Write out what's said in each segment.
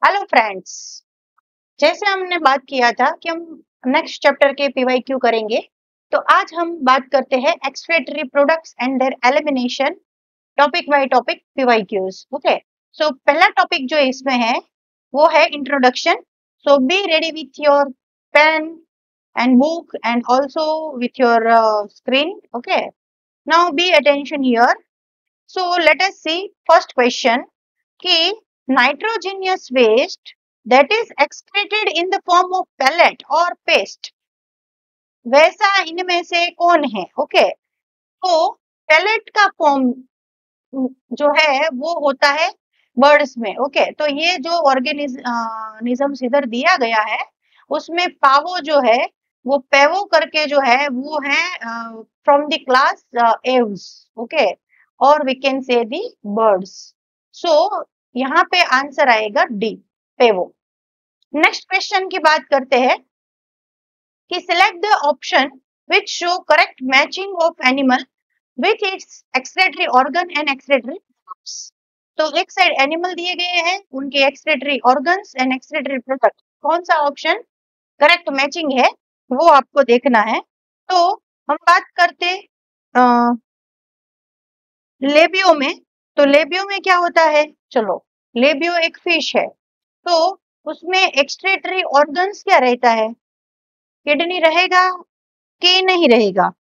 Hello friends. जैसे हमने बात किया था कि हम नेक्स्ट चैप्टर के पीवाईक्यू करेंगे, तो आज हम बात करते हैं excretory products and their elimination, topic by topic PYQs. Okay, so पहला टॉपिक जो इसमें है वो है introduction. So be ready with your pen and book and also with your screen. Okay, now be attention here. So let us see first question कि nitrogenous waste that is excreted in the form of pellet or paste, वैसा इनमें से कौन है? Okay, तो pellet का form जो है वो होता है बर्ड्स में। ओके, तो ये जो ऑर्गेनिज्म इधर दिया गया है उसमें पावो जो है वो पेवो करके जो है वो है from the class Aves. Okay, और we can say the birds. सो यहाँ पे आंसर आएगा डी, पेवो। नेक्स्ट क्वेश्चन की बात करते हैं कि select the option which show correct matching of animal with its excretory organ and excretory products. तो एक साइड एनिमल दिए गए हैं, उनके excretory organs and excretory product, कौन सा ऑप्शन करेक्ट मैचिंग है वो आपको देखना है। तो हम बात करते लेबियो में। तो लेबियो में क्या होता है? चलो, लेबियो एक फिश है, तो उसमें एक्सक्रीटरी ऑर्गन्स क्या रहता है? किडनी रहेगा कि नहीं रहेगा?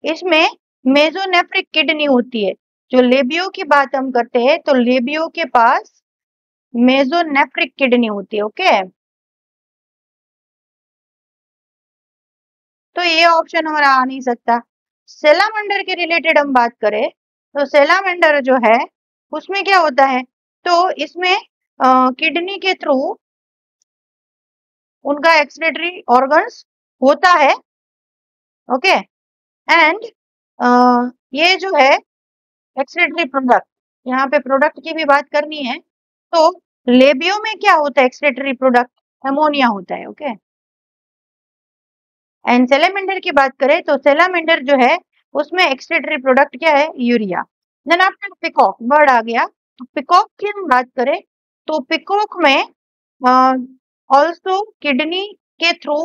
इसमें मेसोनेफ्रिक किडनी होती है। जो लेबियो की बात हम करते हैं तो लेबियो के पास मेसोनेफ्रिक किडनी होती है। ओके, तो ये ऑप्शन हमारा आ नहीं सकता। सेलामेंडर के रिलेटेड हम बात करें तो सेलामेंडर जो है उसमें क्या होता है? तो इसमें किडनी के थ्रू उनका एक्सक्रीटरी ऑर्गन्स होता है। ओके, एंड ये जो है एक्सक्रीटरी प्रोडक्ट, यहाँ पे प्रोडक्ट की भी बात करनी है तो लेबियो में क्या होता है? एक्सक्रीटरी प्रोडक्ट एमोनिया होता है। ओके, एंड सेलेमेंडर की बात करें तो सेलामेंडर जो है उसमें एक्सक्रीटरी प्रोडक्ट क्या है? Urea. Then after peacock bird आ गया, तो पिकॉक की हम बात करें तो पिकॉक में ऑल्सो किडनी के थ्रू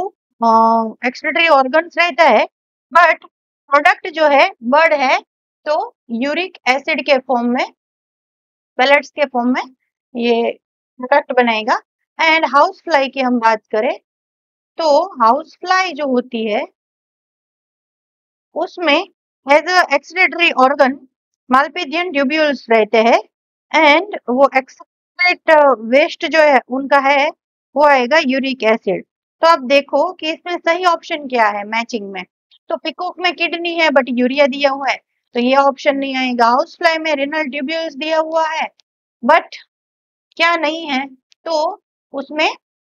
एक्सक्रीटरी ऑर्गन्स रहता है, बट प्रोडक्ट जो है बर्ड है तो यूरिक एसिड के फॉर्म में, पेलेट्स के फॉर्म में ये प्रोडक्ट बनाएगा। एंड हाउस फ्लाई की हम बात करें तो हाउस फ्लाई जो होती है उसमें as a excretory organ Malpighian tubules रहते हैं, एंड वो एक्सक्रीट वेस्ट जो है उनका है वो आएगा यूरिक एसिड। तो आप देखो कि इसमें सही ऑप्शन क्या है मैचिंग में। तो पिकॉक में किडनी है बट यूरिया दिया हुआ है, तो ये ऑप्शन नहीं आएगा। हाउस फ्लाई में रिनल ट्यूब्यूल्स दिया हुआ है बट क्या नहीं है? तो उसमें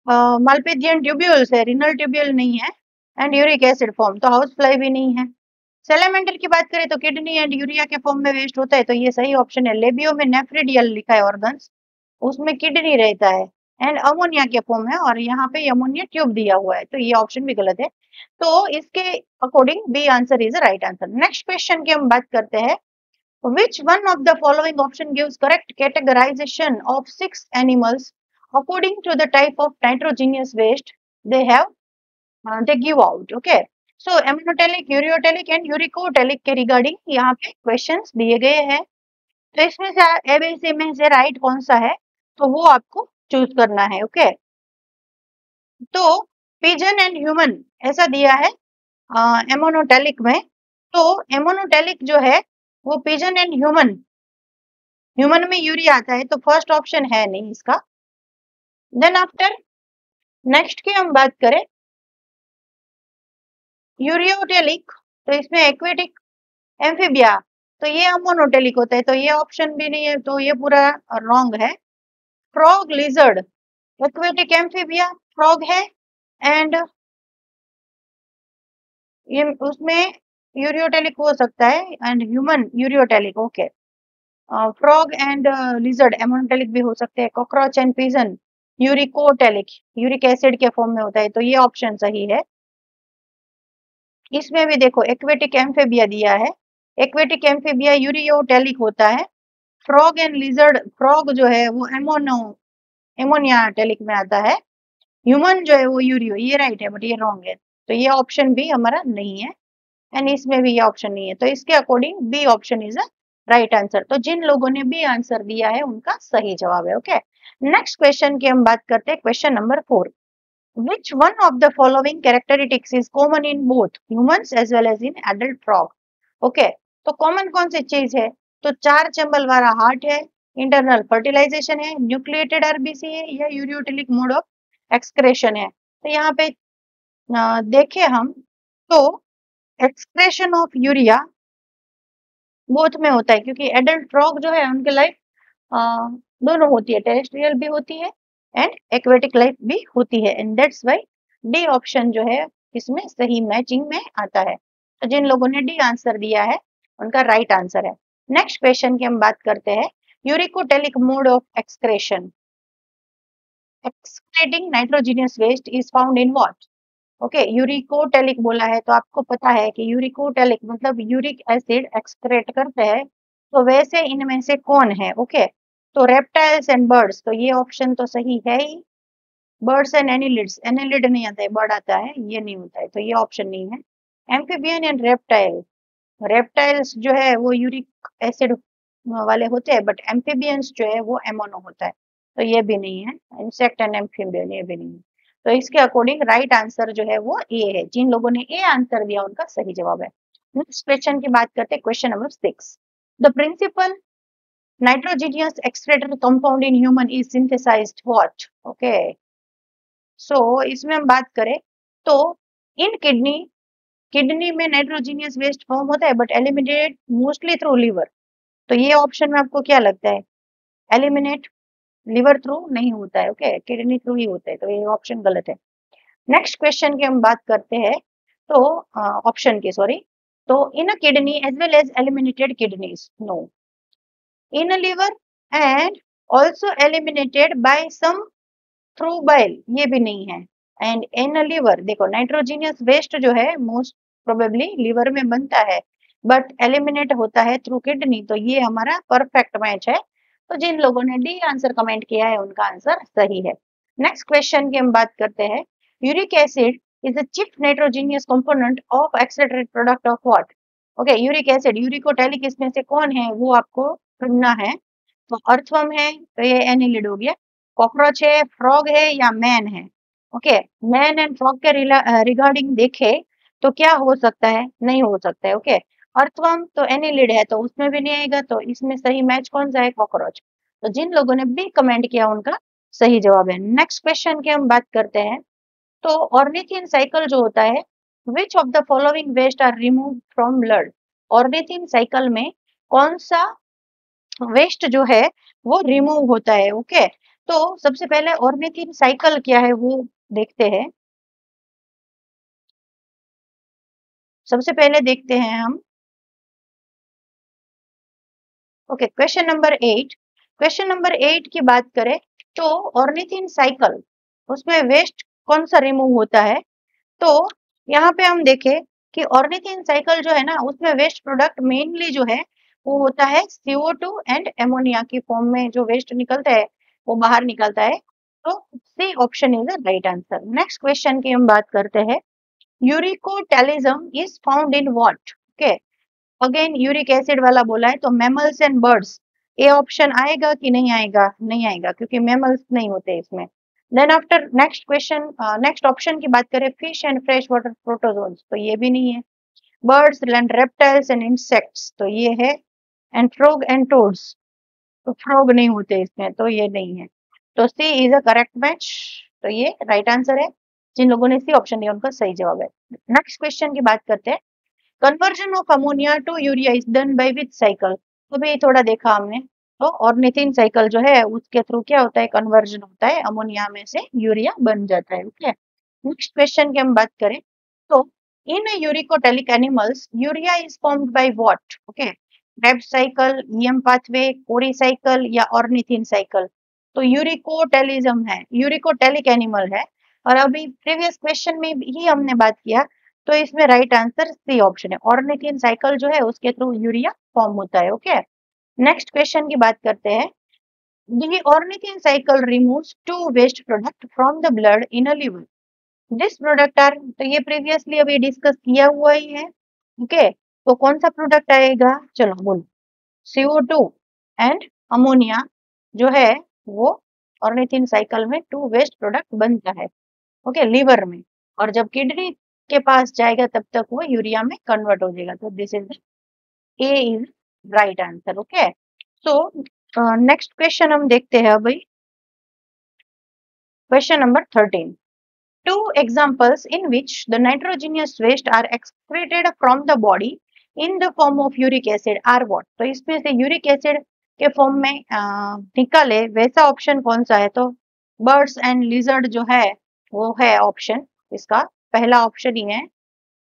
मालपीजियन ट्यूब्यूल्स है, रिनल ट्यूब्यूल नहीं है, एंड यूरिक एसिड फॉर्म, तो हाउस फ्लाई भी नहीं है। सेलेमेंडर की बात करें तो किडनी एंड यूरिया के फॉर्म में वेस्ट होता है, तो ये सही ऑप्शन है। लेबियो में नेफ्रिडियल लिखा है ऑर्गन्स, उसमें किडनी रहता है एंड अमोनिया के फॉर्म है, और यहाँ पे अमोनिया ट्यूब दिया हुआ है, तो ये ऑप्शन भी गलत है। तो इसके according B answer is right answer. Next question की हम बात करते हैं, which one of the following option gives correct categorization of 6 animals according to the type of nitrogenous waste they have they give out? Okay, so ammonotelic, ureotelic and uricotelic के regarding यहाँ पे questions दिए गए हैं। तो इसमें से ABC में से राइट कौन सा है तो वो आपको चूज करना है। ओके, तो पिजन एंड ह्यूमन ऐसा दिया है एमोनोटेलिक में। तो एमोनोटेलिक जो है वो पिजन एंड ह्यूमन, ह्यूमन में यूरिया आता है, तो फर्स्ट ऑप्शन है नहीं इसका। देन आफ्टर नेक्स्ट की हम बात करें यूरियोटेलिक, तो इसमें एक्वेटिक एम्फीबिया, तो ये अमोनोटेलिक होता है, तो ये ऑप्शन भी नहीं है, तो ये पूरा रॉन्ग है। Frog lizard aquatic amphibia frog है, एंड ये उसमें यूरियोटेलिक हो सकता है, and human ureotelic. Okay, frog and lizard ammonotelic भी हो सकते हैं। Cockroach and pigeon uricotelic, uric acid के फॉर्म में होता है, तो ये ऑप्शन सही है। इसमें भी देखो एक्वेटिक एम्फीबिया दिया है, एक्वेटिक एम्फीबिया यूरियोटेलिक होता है। फ्रॉग एंड लिजर्ड, फ्रॉग जो है वो एमोनियाटेलिक में आता है। ह्यूमन जो है वो यूरियो, ये राइट है बट ये रॉन्ग है, तो ये ऑप्शन भी हमारा नहीं है एंड इसमें भी ये ऑप्शन नहीं है, तो इसके according B option is a right answer. तो जिन लोगों ने बी आंसर दिया है उनका सही जवाब है। ओके, नेक्स्ट क्वेश्चन की हम बात करते हैं, question number 4। Which one of the following characteristics is common in both humans as well as in adult frog? Okay, तो कॉमन कौन सी चीज है? तो 4 चैम्बर वाला हार्ट है, इंटरनल फर्टिलाइजेशन है, न्यूक्लिएटेड आरबीसी है या यूरियोटिलिक मोड ऑफ एक्सक्रेशन है। तो यहाँ पे देखें हम तो एक्सक्रेशन ऑफ यूरिया बोथ में होता है, क्योंकि एडल्ट फ्रॉग जो है उनकी लाइफ दोनों होती है, टेरेस्ट्रियल भी होती है एंड एक्वेटिक लाइफ भी होती है, and that's why D option जो है इसमें सही मैचिंग में आता है। तो जिन लोगों ने डी आंसर दिया है उनका राइट आंसर है। नेक्स्ट क्वेश्चन की हम बात करते हैं, uricotelic mode of excretion. Excreting nitrogenous waste is found in what? Okay, uricotelic बोला है तो आपको पता है कि यूरिकोटेलिक मतलब यूरिक एसिड एक्सक्रेट करते हैं, तो वैसे इनमें से कौन है? ओके, तो रेप्टाइल्स एंड बर्ड्स, तो ये ऑप्शन तो सही है ही। बर्ड्स एंड एनिलिड्स, एनिलिड नहीं आता है, बर्ड आता है, ये नहीं होता है, तो ये ऑप्शन नहीं है। एम्फीबियन एंड रेप्टाइल, रेप्टाइल्स जो है वो यूरिक एसिड वाले होते हैं बट एम्फीबियंस जो है वो एमोनो होता है, तो ये भी नहीं है। इंसेक्ट एंड एम्फीबियन, ये भी नहीं है। तो इसके अकॉर्डिंग राइट आंसर जो है वो ए है। जिन लोगों ने ए आंसर दिया उनका सही जवाब है। नेक्स्ट क्वेश्चन की बात करते हैं, question number 6। The principal nitrogenous excretor compound in human is synthesized what? Okay, so इसमें हम बात करें तो इन किडनी, किडनी में नाइट्रोजीनियस वेस्ट फॉर्म होता है but eliminated mostly through liver, तो ये ऑप्शन में आपको क्या लगता है? एलिमिनेट लिवर थ्रू नहीं होता है, ओके, किडनी थ्रू ही होता है, तो ये ऑप्शन गलत है। नेक्स्ट क्वेश्चन की हम बात करते हैं तो ऑप्शन की, सॉरी, तो in a kidney as well as eliminated kidneys, no. In a liver and also eliminated by some through bile, ये भी नहीं है। एंड इन अ लिवर, देखो नाइट्रोजीनियस वेस्ट जो है मोस्ट प्रोबेबली लिवर में बनता है बट एलिमिनेट होता है थ्रू किडनी, तो ये हमारा परफेक्ट मैच है। तो जिन लोगों ने डी आंसर कमेंट किया है उनका आंसर सही है। नेक्स्ट क्वेश्चन की हम बात करते हैं, uric acid is the chief nitrogenous component of extracted product of what? Okay, uric acid, uricotelic इसमें से कौन है वो आपको ढूंढना है। तो अर्थवर्म है, तो ये एनिलिड हो गया। कॉकरोच है, फ्रॉग है या मैन है? ओके, मैन एंड फ्रॉग के रिगार्डिंग देखे तो क्या हो सकता है? नहीं हो सकता है। ओके, अर्थवर्म तो एनिलिड है तो उसमें भी नहीं आएगा, तो इसमें सही मैच कौन सा है? कॉकरोच। तो जिन लोगों ने बी कमेंट किया उनका सही जवाब है। नेक्स्ट क्वेश्चन की हम बात करते हैं, तो ऑर्निथिन साइकिल जो होता है, which of the following waste are remove from blood? Ornithine cycle में कौन सा वेस्ट जो है वो रिमूव होता है? ओके, तो सबसे पहले ऑर्निथिन साइकिल क्या है वो देखते हैं। सबसे पहले देखते हैं हम, okay, question number 8। Question number 8 की बात करें तो ऑर्निथिन साइकिल, उसमें वेस्ट कौन सा रिमूव होता है? तो यहाँ पे हम देखें कि ऑर्निथिन साइकिल जो है ना उसमें वेस्ट प्रोडक्ट मेनली जो है वो होता है CO2 एंड एमोनिया की फॉर्म में जो वेस्ट निकलता है वो बाहर निकलता है, तो C option is the right answer. Next question की हम बात करते हैं, uricotelism is found in what? Okay, again uric acid वाला बोला है तो mammals and birds, A option आएगा कि नहीं आएगा? नहीं आएगा क्योंकि मैमल्स नहीं होते इसमें। Then after next question, next option की बात करें, fish and fresh water protozoans, तो ये भी नहीं है। Birds and reptiles and insects, तो ये है। एंड फ्रॉग एंड टोड्स, तो फ्रॉग नहीं होते इसमें, तो ये नहीं है। तो C is a correct match, तो ये राइट आंसर है। जिन लोगों ने सी ऑप्शन दिया उनका सही जवाब है। नेक्स्ट क्वेश्चन की बात करते हैं, conversion of ammonia to urea is done by which cycle? तो भी थोड़ा देखा हमने, तो ऑर्निथिन साइकिल जो है उसके थ्रू क्या होता है? कन्वर्जन होता है, अमोनिया में से यूरिया बन जाता है। ओके, नेक्स्ट क्वेश्चन की हम बात करें तो in uricotelic animals urea is formed by what? Okay, Krebs cycle, EM pathway, Cori cycle या ऑर्निथिन साइकिल? तो यूरिकोटेलिज्म है, यूरिकोटेलिक एनिमल है, और अभी प्रीवियस क्वेश्चन में ही हमने बात किया, तो इसमें राइट आंसर सी ऑप्शन है, ऑर्निथिन साइकिल जो है उसके थ्रू यूरिया फॉर्म होता है। ओके, नेक्स्ट क्वेश्चन की बात करते हैं, The ornithine cycle removes two waste product from the blood in a liver. This product are, तो ये प्रीवियसली अभी डिस्कस किया हुआ ही है, ओके। तो कौन सा प्रोडक्ट आएगा, चलो बोलो। CO2 एंड अमोनिया जो है वो ऑर्निथिन साइकिल में टू वेस्ट प्रोडक्ट बनता है, ओके, लिवर में। और जब किडनी के पास जाएगा तब तक वो यूरिया में कन्वर्ट हो जाएगा। तो this is a is right answer, okay. So next question हम देखते हैं अभी, question number 13। Two examples in which the nitrogenous waste are excreted from the body in the form of uric acid are what? तो इसमें से uric acid के form में निकाले वैसा ऑप्शन कौन सा है? तो बर्ड्स एंड लिजर्ड जो है वो है ऑप्शन, इसका पहला ऑप्शन ही है,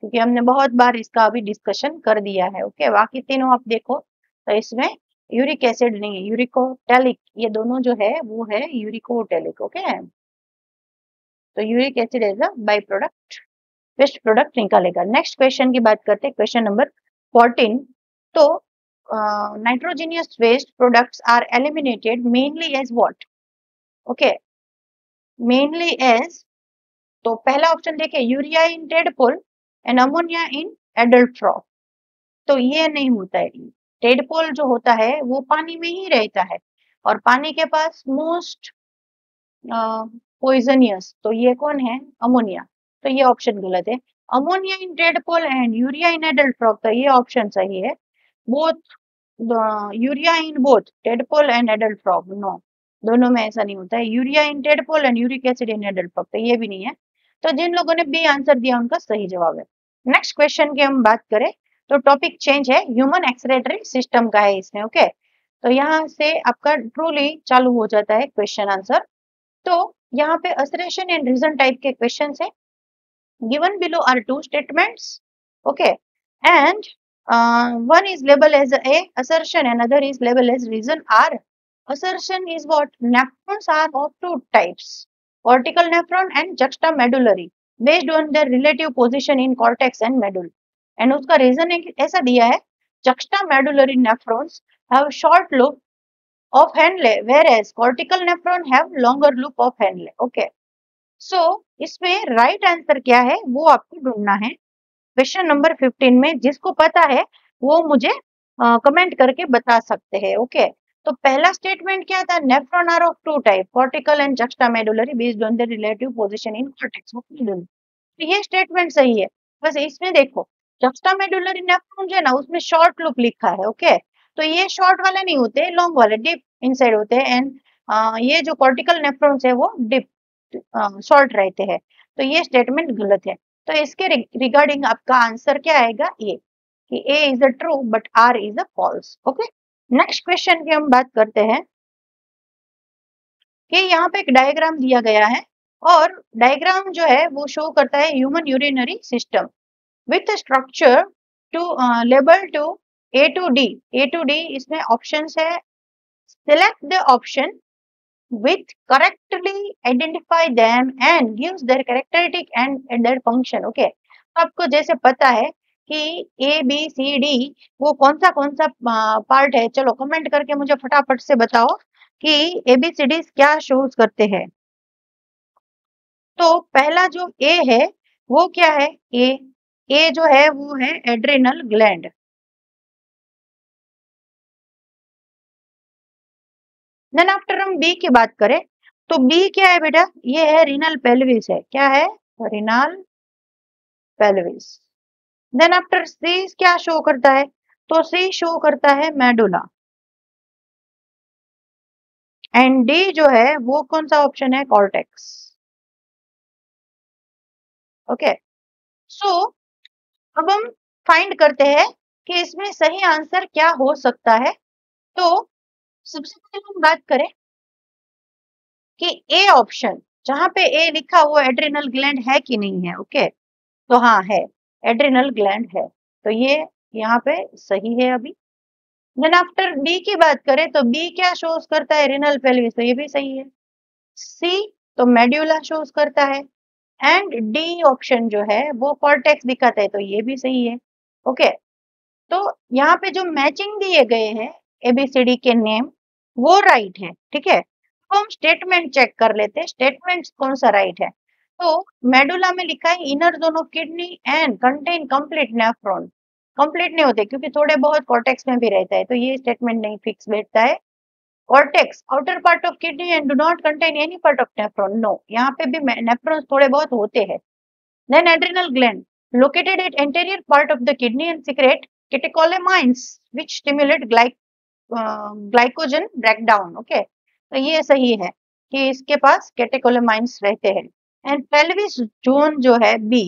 क्योंकि हमने बहुत बार इसका अभी डिस्कशन कर दिया है, ओके। बाकी तीनों आप देखो तो इसमें यूरिक एसिड नहीं है, यूरिकोटैलिक, ये दोनों जो है वो है यूरिकोटैलिक, ओके। तो uric acid as a by product, waste product निकालेगा। नेक्स्ट क्वेश्चन की बात करते हैं, क्वेश्चन नंबर 14। तो nitrogenous waste products are eliminated mainly as what? Okay, mainly as, तो पहला ऑप्शन देखिए, urea in tadpole and ammonia in adult frog. तो ये नहीं होता है, टेडपोल जो होता है वो पानी में ही रहता है और पानी के पास मोस्ट पॉइजनियस, तो ये कौन है? अमोनिया। तो ये ऑप्शन गलत है। Ammonia in tadpole and urea in adult frog, तो ये ऑप्शन सही है। Both urea in both tadpole and adult frog, no, दोनों में ऐसा नहीं होता है। Urea in tadpole and uric acid in adult frog, तो ये भी नहीं है। तो जिन लोगों ने बी आंसर दिया उनका सही जवाब है। नेक्स्ट क्वेश्चन की हम बात करें तो टॉपिक चेंज है, ह्यूमन एक्सक्रीटरी सिस्टम का है इसमें, ओके। तो यहाँ से आपका ट्रूली चालू हो जाता है क्वेश्चन आंसर। तो यहाँ पे असर्शन एंड रीजन टाइप के क्वेश्चन है। Given below are two statements, okay, and one is labeled as a assertion and other is labeled as reason R. Assertion is what? Nephrons are of two types, cortical nephron and juxtamedullary, based on their relative position in cortex and medulla. And उसका reason ऐसा दिया है, juxtamedullary nephrons have short loop of Henle, whereas cortical nephron have longer loop of Henle. Okay. So इसमें right answer क्या है वो आपको ढूंढना है क्वेश्चन नंबर 15 में। जिसको पता है वो मुझे कमेंट करके बता सकते हैं, ओके। तो पहला स्टेटमेंट क्या था? Nephron are of two type, cortical and juxtamedullary, based on the relative position in cortex of medulla. तो ये स्टेटमेंट सही है। बस इसमें देखो, जक्स्टामेडुलरी नेफ्रॉन जो है ना उसमें शॉर्ट लूप लिखा है, ओके। तो ये शॉर्ट वाले नहीं होते, लॉन्ग वाले डीप इनसाइड होते हैं। एंड ये जो कॉर्टिकल नेफ्रॉन्स है वो डीप शॉर्ट रहते हैं। तो ये स्टेटमेंट गलत है। तो इसके रिगार्डिंग आपका आंसर क्या आएगा? ए, कि A is a true but R is a false, okay. Next question की हम बात करते हैं कि यहाँ पे एक डायग्राम दिया गया है और डायग्राम जो है वो शो करता है human urinary system with structure to label to A to D. A to D इसमें ऑप्शन है, select the option with correctly identify them and gives their characteristic and their function, okay। आपको जैसे पता है कि A B C D वो कौन सा पार्ट है, चलो कमेंट करके मुझे फटाफट से बताओ कि ए बी सी डी क्या शोज करते हैं। तो पहला जो ए है वो क्या है? ए जो है वो है एड्रिनल ग्लैंड। देन आफ्टर हम बी की बात करें तो बी क्या है बेटा? ये है रीनल पेल्विस है। क्या है? Renal pelvis. देन आफ्टर सी क्या शो करता है? तो सी शो करता है मेडुला। एंड डी जो है वो कौन सा ऑप्शन है? Cortex, okay. सो अब हम फाइंड करते हैं कि इसमें सही आंसर क्या हो सकता है। तो सबसे पहले हम बात करें कि ए ऑप्शन जहां पे ए लिखा हुआ एड्रिनल ग्लैंड है कि नहीं है, ओके। तो हाँ है, एड्रिनल ग्लैंड है, तो ये यहाँ पे सही है अभी। देन आफ्टर बी की बात करें तो बी क्या शोज करता है? रीनल पेल्विस, तो ये भी सही है। सी तो मेड्यूला शोज करता है एंड डी ऑप्शन जो है वो कॉर्टेक्स दिखाता है, तो ये भी सही है, ओके। तो यहाँ पे जो मैचिंग दिए गए हैं एबीसीडी के नेम वो राइट है, ठीक है। तो हम स्टेटमेंट चेक कर लेते हैं, स्टेटमेंट कौन सा राइट है। तो मेडुला में लिखा है inner zone of kidney and contain complete nephron. Complete नहीं होते क्योंकि थोड़े बहुत कॉर्टेक्स में भी रहता है, तो ये स्टेटमेंट नहीं फिक्स बैठता है। Cortex outer part of kidney and do not contain any part of nephron, no, यहाँ पे भी नेफ्रॉन्स थोड़े बहुत होते हैं। Then adrenal gland located at anterior part of the kidney and secrete catecholamines which stimulate glycogen breakdown. Okay, तो ये सही है कि इसके पास कैटेकोलेमाइंस रहते हैं। एंड पेल्विस जोन जो है B,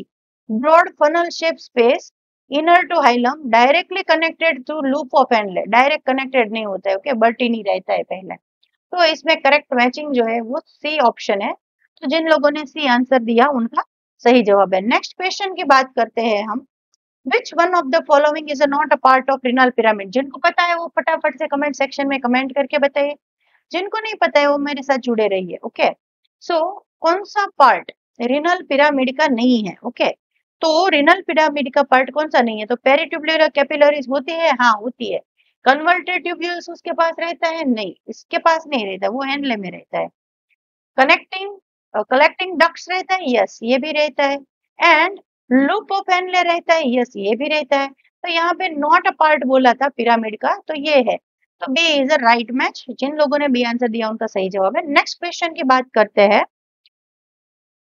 broad funnel shape space inner to hilum directly connected to loop of Henle, direct connected नहीं होता है, ओके, बट ही नहीं रहता है पहले। तो इसमें करेक्ट मैचिंग जो है वो सी ऑप्शन है। तो जिन लोगों ने सी आंसर दिया उनका सही जवाब है। नेक्स्ट क्वेश्चन की बात करते हैं हम। विच one of the following is not a part of renal pyramid? जिनको पता है वो फटाफट से कमेंट सेक्शन में कमेंट करके बताइए, जिनको नहीं पता है वो मेरे साथ जुड़े रहिए। ओके, सो कौन सा पार्ट रिनल पिरामिड का नहीं है? ओके, तो रिनल पिरामिड का पार्ट कौन सा नहीं है? तो पेरिट्यूबुलर कैपिलरीज होती है, हाँ होती है। कन्वर्टेड ट्यूब्यूल्स उसके पास रहता है? नहीं, इसके पास नहीं रहता, वो एनले में रहता है। कनेक्टिंग कलेक्टिंग डक्ट्स रहता है? यस, ये भी रहता है। एंड लूप ऑफ एनले रहता है? यस, ये भी रहता है। तो यहाँ पे नॉट अ पार्ट बोला था पिरामिड का, तो ये है। तो B is a right match. जिन लोगों ने बी आंसर दिया उनका सही जवाब है। नेक्स्ट क्वेश्चन की बात करते हैं।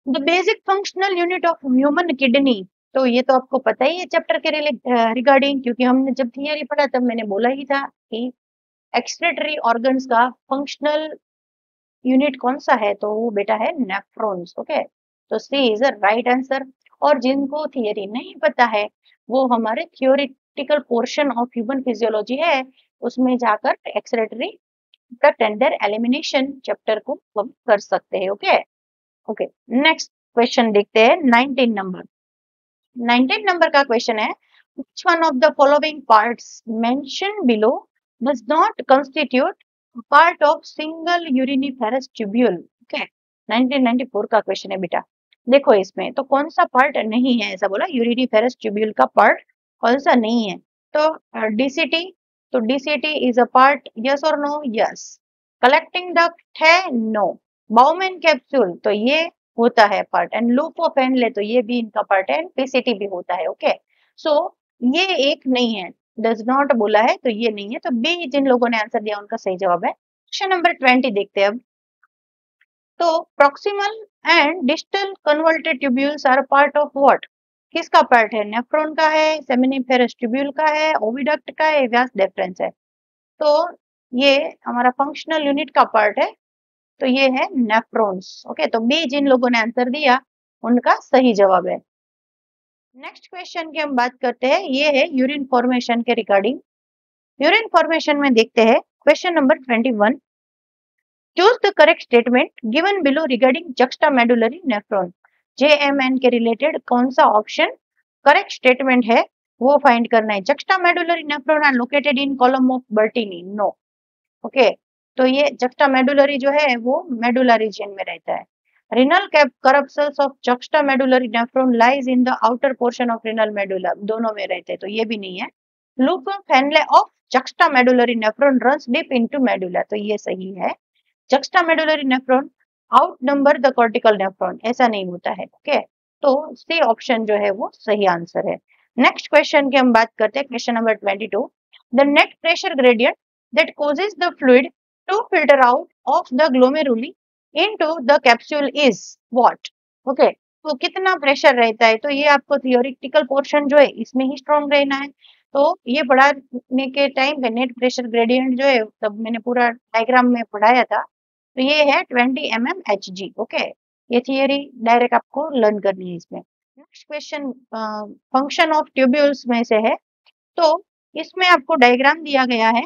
The basic functional unit of human kidney, तो ये तो आपको पता ही है चैप्टर के रिगार्डिंग, क्योंकि हमने जब थियरी पढ़ा तब मैंने बोला ही था कि एक्सक्रीटरी ऑर्गन्स का फंक्शनल यूनिट कौन सा है, तो वो बेटा है नेफ्रॉन्स। ओके, तो C is a right answer. और जिनको थियरी नहीं पता है वो हमारे theoretical portion of human physiology है, उसमें जाकर excretory the tender elimination chapter को हम कर सकते हैं। ओके ओके, नेक्स्ट क्वेश्चन देखते हैं। 19 नंबर, 19 नंबर का क्वेश्चन है which one of the following parts mentioned below does not constitute part of single uriniferous tubule? Okay, 1994 का क्वेश्चन है बेटा। देखो इसमें तो कौन सा पार्ट नहीं है, ऐसा बोला यूरिनिफेरस ट्यूब्यूल का पार्ट कौन सा नहीं है। तो डीसीटी, तो DCT is a part, yes और नो? यस। कलेक्टिंग डक्ट है? नो। बाउमेन कैप्सूल, तो ये होता है part. And loop of Henle, तो ये भी इनका पार्ट है। एंड पीसीटी भी होता है। ओके, सो ये एक नहीं है, डज नॉट बोला है, तो ये नहीं है। तो बी जिन लोगों ने आंसर दिया उनका सही जवाब है। क्वेश्चन नंबर 20 देखते हैं अब। तो proximal and distal converted tubules are part of what? किसका पार्ट है? नेफ्रॉन का है, सेमिनिफेरस ट्यूब्यूल का है, ओविडक्ट का है, व्यास डेफरेंस है। तो ये हमारा फंक्शनल यूनिट का पार्ट है, तो ये है नेफ्रॉन्स। ओके, तो बी जिन लोगों ने आंसर दिया उनका सही जवाब है। नेक्स्ट क्वेश्चन की हम बात करते हैं, ये है यूरिन फॉर्मेशन के रिगार्डिंग। यूरिन फॉर्मेशन में देखते हैं question number 21। Choose the correct statement given below regarding juxtamedullary nephron. JMN के रिलेटेड कौन सा ऑप्शन करेक्ट स्टेटमेंट है वो फाइंड करना है। Juxtamedullary nephron are located in column of Bertini, no. Okay, तो ये जक्स्टामेडुलरी जो है वो मेडुला रीजन में रहता है। Renal corpuscles of juxtamedullary nephron lies in the outer portion of renal medulla, दोनों में रहते हैं, तो ये भी नहीं है। Loop of Henle of juxtamedullary nephron runs deep into medulla, तो ये सही है। Juxtamedullary nephron outnumber the cortical nephron, ऐसा नहीं होता है। ओके, तो सी ऑप्शन जो है वो सही आंसर है। नेक्स्ट क्वेश्चन की हम बात करते हैं, question number 22। The net pressure gradient that causes the fluid to filter out of the glomeruli into the capsule is what? Okay, तो कितना प्रेशर रहता है, तो ये आपको थियोरिटिकल पोर्शन जो है इसमें ही स्ट्रॉन्ग रहना है। तो ये पढ़ाने के टाइम पे नेट प्रेशर ग्रेडियंट जो है तब मैंने पूरा डायग्राम में पढ़ाया था, तो ये है 20 mmHg। ओके, ये थियरी डायरेक्ट आपको लर्न करनी है इसमें। Next question function of tubules में से है, तो इसमें आपको डायग्राम दिया गया है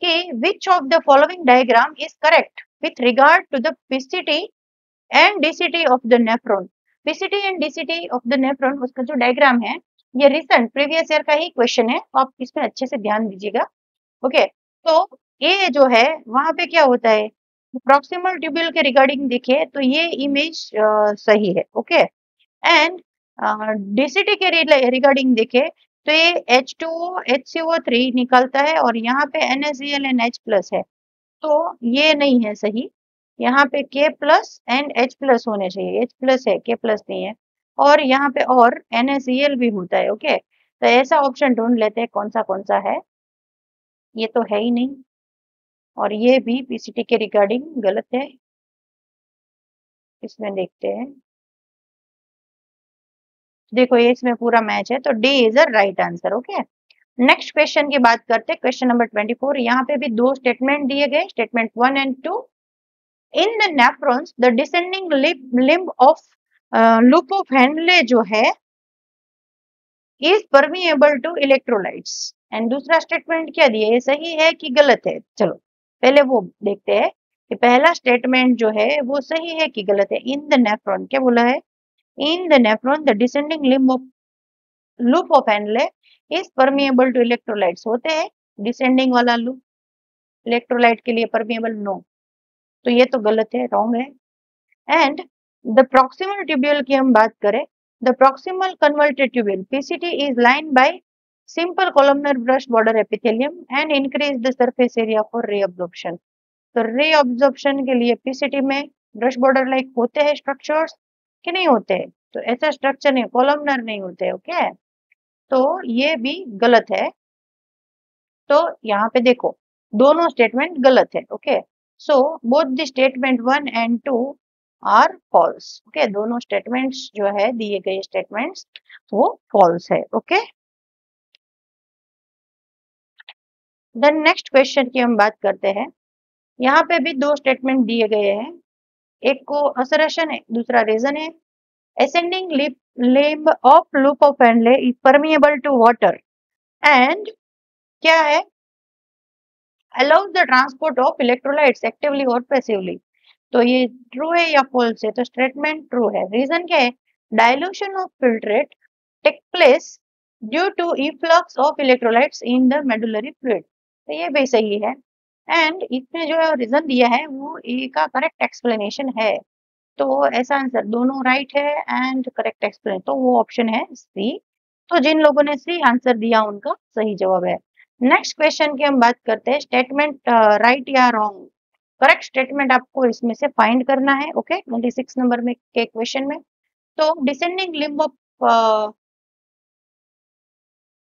कि which of the following diagram is correct with regard to the PCT and DCT of the nephron? PCT and DCT of the nephron, उसका जो डायग्राम है ये रिसेंट प्रीवियस ईयर का ही क्वेश्चन है, तो आप इसमें अच्छे से ध्यान दीजिएगा। ओके, तो ये जो है वहां पे क्या होता है, प्रॉक्सिमल ट्यूब्यूल के रिगार्डिंग देखिए तो ये इमेज सही है। ओके, एंड डीसीटी के रिगार्डिंग देखे तो ये H2O HCO3 निकलता है और यहाँ पे NaCl NH+ है। तो ये नहीं है सही। यहाँ पे K plus and H plus होने चाहिए, H प्लस है, K प्लस नहीं है। और यहाँ पे और NaCl भी होता है। ओके, तो ऐसा ऑप्शन ढूंढ लेते हैं कौन सा है। ये तो है ही नहीं, और ये भी पीसीटी के रिगार्डिंग गलत है। इसमें देखते हैं, देखो ये इसमें पूरा मैच है, तो D is a right answer. Okay, next question की बात करते हैं, क्वेश्चन नंबर 24। यहाँ पे भी दो स्टेटमेंट दिए गए, statement 1 and 2। In the nephrons the descending limb of loop of Henle जो है is permeable to electrolytes. And दूसरा स्टेटमेंट क्या दिया, ये सही है कि गलत है। चलो पहले वो देखते हैं कि पहला स्टेटमेंट जो है वो सही है कि गलत है। इन द नेफ्रॉन क्या बोला है, in the nephron the descending limb of loop of Henle is permeable to electrolytes. होते हैं डिसेंडिंग वाला लूप इलेक्ट्रोलाइट के लिए परमिएबल, नो, तो ये तो गलत है, रॉन्ग है। एंड द प्रॉक्सिमल ट्यूब्यूल की हम बात करें, the proximal converted tubule PCT is line by simple columnar brush border epithelium and increase the surface area for reabsorption. तो रीअब्जॉर्प्शन के लिए पीसीटी में ब्रश बॉर्डर लाइक होते हैं स्ट्रक्चर्स कि नहीं होते हैं, तो ऐसा स्ट्रक्चर नहीं, कोलमनर नहीं होते। ओके, तो ये भी गलत है। तो यहाँ पे देखो दोनों स्टेटमेंट गलत है। Okay, so both the statement 1 and 2 are false. Okay, दोनों स्टेटमेंट्स जो है दिए गए स्टेटमेंट्स वो फॉल्स है। ओके, देन नेक्स्ट क्वेश्चन की हम बात करते हैं। यहाँ पे भी दो स्टेटमेंट दिए गए हैं, एक को असर्शन है, दूसरा रीजन है। ascending limb of loop of Henle is permeable to water and क्या है, allows the transport of electrolytes actively or passively। तो ये ट्रू है या फॉल्स है, तो स्टेटमेंट ट्रू है। रीजन क्या है, dilution of filtrate take place due to efflux of electrolytes in the medullary fluid, तो ये भी सही है। एंड इसमें जो है रीजन दिया है वो ए का करेक्ट एक्सप्लेनेशन है, तो ऐसा आंसर दोनों राइट है एंड करेक्ट एक्सप्लेन, तो वो ऑप्शन है सी। तो जिन लोगों ने सी आंसर दिया उनका सही जवाब है। नेक्स्ट क्वेश्चन की हम बात करते हैं, स्टेटमेंट राइट या रॉन्ग। करेक्ट स्टेटमेंट आपको इसमें से फाइंड करना है। ओके, 26 नंबर में के क्वेश्चन में, तो descending limb of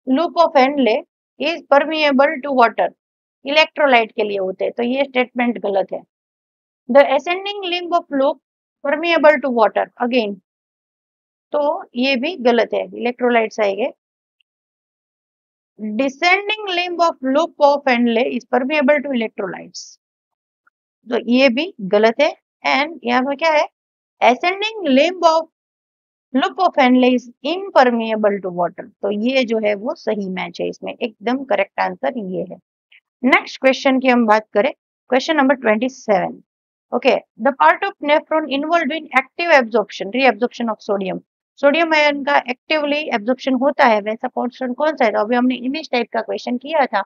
loop of Henle is permeable to water, electrolyte के लिए होते हैं, तो ये स्टेटमेंट गलत है। The ascending limb of loop permeable to water, again तो ये भी गलत है, इलेक्ट्रोलाइट्स आएंगे। Descending limb of loop of Henle is permeable to electrolytes, तो ये भी गलत है। एंड यहाँ पर क्या है, ascending limb of loop of Henle is impermeable to water, तो ये जो है वो सही मैच है, इसमें एकदम करेक्ट आंसर ये है। नेक्स्ट क्वेश्चन की हम बात करें, question number 27। Okay, the part of nephron involve in active absorption reabsorption of sodium, sodium ion का एक्टिवली एब्जॉर्प्शन होता है, वैसा पोर्शन कौन सा है, तो अभी हमने इमेज टाइप का क्वेश्चन किया था,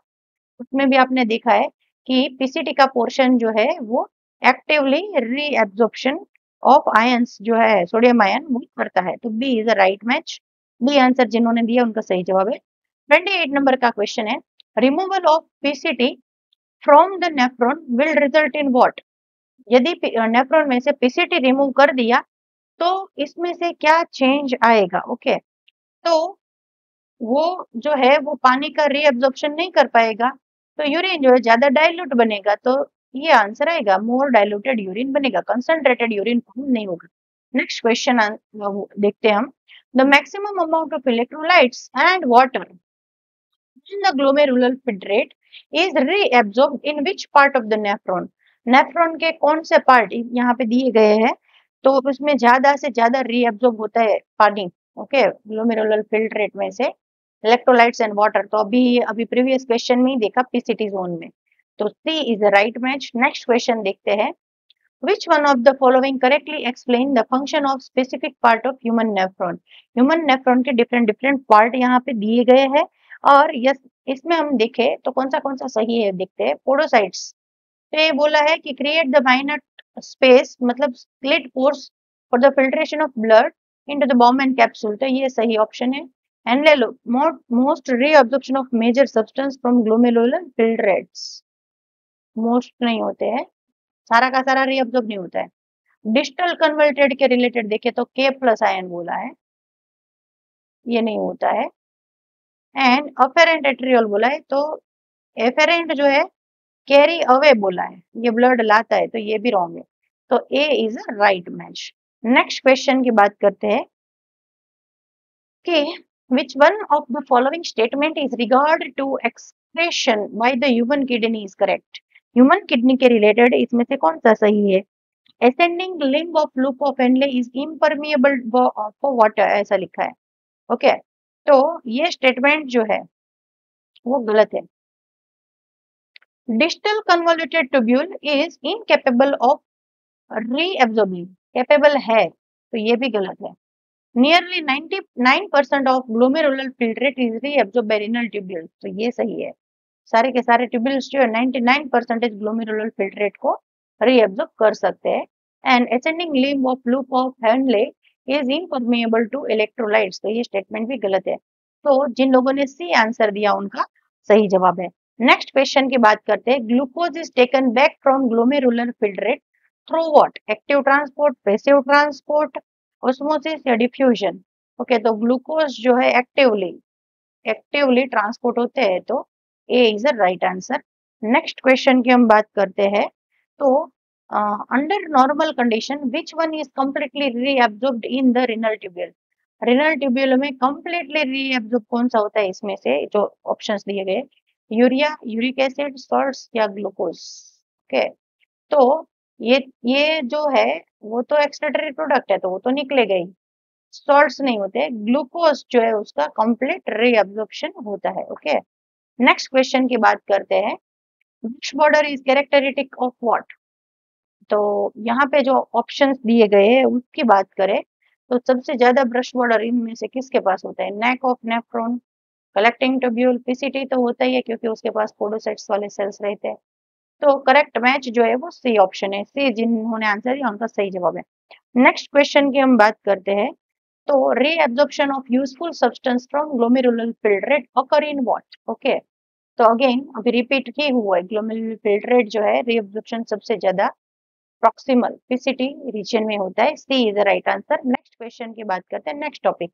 उसमें भी आपने देखा है कि पीसीटी का पोर्शन जो है वो एक्टिवली रीअब्जॉर्प्शन ऑफ आयंस जो है सोडियम आयन वो करता है, तो B is a right match. B answer जिन्होंने दिया उनका सही जवाब है। 28 नंबर का क्वेश्चन है, removal of PCT from the nephron will result in what. यदि नेफ्रॉन में से पीसीटी रिमूव कर दिया तो इसमें से क्या चेंज आएगा। ओके, तो वो जो है वो पानी का रीअब्जॉर्प्शन नहीं कर पाएगा, तो यूरिन जो है ज्यादा डाइल्यूट बनेगा, तो ये आंसर आएगा मोर डाइल्यूटेड यूरिन बनेगा, कंसंट्रेटेड यूरिन फॉर्म नहीं होगा। नेक्स्ट क्वेश्चन देखते हैं हम, the maximum amount of electrolytes and water in the glomerular filtrate is reabsorbed in which part of the nephron। Nephron के कौन से पार्ट यहाँ पे दिए गए हैं, तो उसमें ज्यादा से ज्यादा रीअब्सॉर्ब होता है पानी। ओके, ग्लोमेरुलर फिल्ट्रेट में से इलेक्ट्रोलाइट्स एंड वाटर, तो अभी प्रीवियस क्वेश्चन में ही देखा पीसीटी जोन में, तो C is the right match. Next question देखते हैं, which one of the following correctly explain the function of specific part of human nephron। human nephron के different different part यहाँ पे दिए गए हैं, और यस इसमें हम देखें तो कौन सा सही है, देखते हैं पोडोसाइट्स। तो ये बोला है कि क्रिएट द माइनर स्पेस, मतलब slit pores for the filtration of blood into the bomb and capsule, तो ये सही ऑप्शन है। एंड ले लो, most reabsorption of major substance from glomerular filtrates, most नहीं होते हैं, सारा का सारा रीअब्जॉर्ब नहीं होता है। डिस्टल कन्वर्टेड के रिलेटेड देखे तो K प्लस आयन बोला है, ये नहीं होता है। एंड अफेरेंट एट्रियोल बोला है, तो एफेरेंट जो है कैरी अवे बोला है, ये ब्लड लाता है, तो ये भी रॉन्ग है। तो A is a right match. Next question की बात करते हैं कि which one of the following statement is regard to excretion by the human kidney is correct? Human kidney के रिलेटेड इसमें से कौन सा सही है? ascending limb of loop of Henle is impermeable for water, ऐसा लिखा है। ओके तो ये स्टेटमेंट जो है वो गलत है। Distal convoluted tubule is incapable of reabsorbing, capable है, तो ये भी गलत है। Nearly 99% of glomerular filtrate is reabsorb by renal tubules, तो ये सही है। सारे के सारे ट्यूब्यूल्स जो है 99% ग्लोमेरुलर फिल्ट्रेट को रीअब्सॉर्ब कर सकते हैं। And ascending limb of loop of Henle is impermeable to electrolytes, तो ये स्टेटमेंट भी गलत है। तो जिन लोगों ने सी आंसर दिया उनका सही जवाब है। नेक्स्ट क्वेश्चन की बात करते हैं। Glucose is taken back from glomerular filtrate through what? Active transport, passive transport, osmosis या डिफ्यूजन? ओके तो ग्लूकोज जो है एक्टिवली ट्रांसपोर्ट होते हैं, तो A is a right answer. Next question की हम बात करते हैं। तो under normal condition which one is completely reabsorbed in the renal tubule? Renal tubule में कंप्लीटली रीअब्सॉर्ब कौन सा होता है इसमें से जो ऑप्शंस दिए गए? यूरिया, यूरिक एसिड, सॉल्ट्स या ग्लूकोज? ओके तो ये जो है वो तो एक्सक्रीटरी प्रोडक्ट है, तो वो तो निकलेगा ही। सॉल्ट्स नहीं होते, ग्लूकोज जो है उसका कंप्लीट रीअब्सॉर्प्शन होता है। ओके नेक्स्ट क्वेश्चन की बात करते हैं। Brush border is characteristic of what? तो यहाँ पे जो ऑप्शंस दिए गए हैं उसकी बात करें तो सबसे ज्यादा ब्रश बॉर्डर इनमें से किसके पास होता है? Neck of nephron, collecting tubule, PCT तो होता ही है क्योंकि उसके पास पोडोसाइट्स वाले सेल्स रहते हैं। तो करेक्ट मैच जो है वो सी ऑप्शन है। सी जिन्होंने आंसर दिया उनका सही जवाब है। नेक्स्ट क्वेश्चन की हम बात करते हैं। तो reabsorption of useful substance from glomerular filtrate occur in what? Okay तो अगेन अभी रिपीट ही हुआ है, ग्लोमेरुलर फिल्ट्रेट जो है रीअब्जॉर्प्शन सबसे ज्यादा प्रॉक्सिमल पीसीटी रीजन में होता है। C is the right answer. Next question की बात करते हैं। Next topic